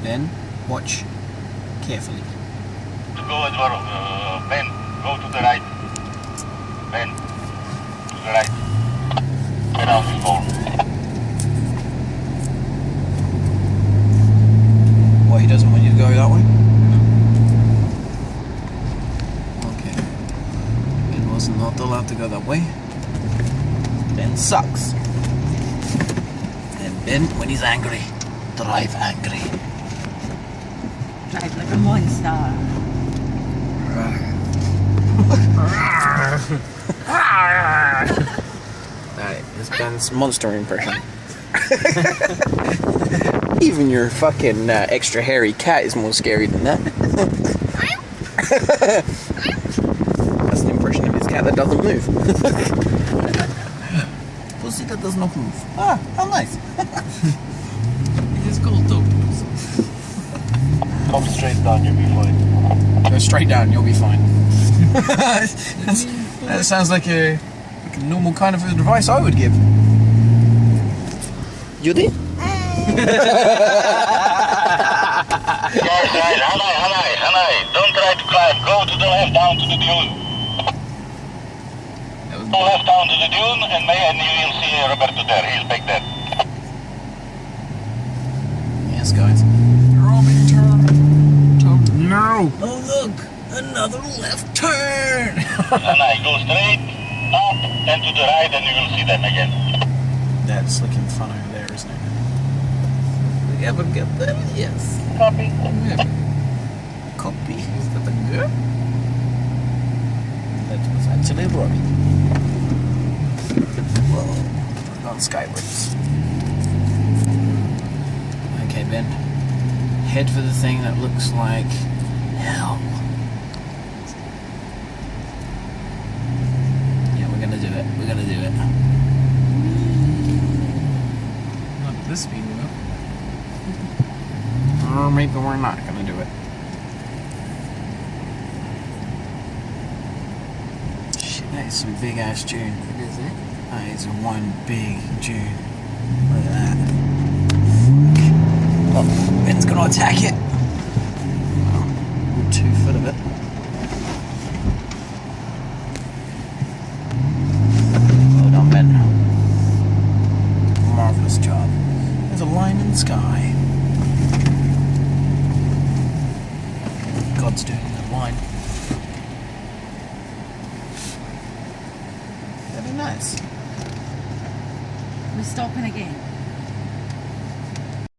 Then watch carefully. To go as well, Ben, go to the right. Ben, to the right. Ben out is more. What, he doesn't want you to go that way? Okay. Ben was not allowed to go that way. Ben sucks. And Ben, when he's angry, drive angry. Drive like a monster. That is Ben's monster impression. Even your fucking extra hairy cat is more scary than that. That's an impression of his cat that doesn't move. Pussy that does not move. Ah, how nice. It is called dog pussy. Come straight down, you'll be fine. Go straight down, you'll be fine. That sounds like a normal kind of advice I would give. Judy? Yes, right, Hanai. Don't try to climb. Go to the left down to the dune. Go left down to the dune and you will see Roberto there. He's back there. Yes, guys. You're all being turned. No! Oh, look! Another left turn! Hanai, go straight up and to the right and you will see them again. That's looking fun over there, isn't it? We ever get there? Yes. Copy. Copy. Is that a girl? That was actually Robbie. Whoa. We're going skywards. Okay, Ben. Head for the thing that looks like hell. Yeah, we're gonna do it. We're gonna do it. Not at this speed, though. Or maybe we're not gonna do it. Shit, that is some big ass dune. Is it? That is one big dune. Look at that. Oh, Ben's gonna attack it. Oh, 2 foot of it. Well done, Ben. Marvelous job. There's a line in the sky. God's doing the line. Very nice. We're stopping again.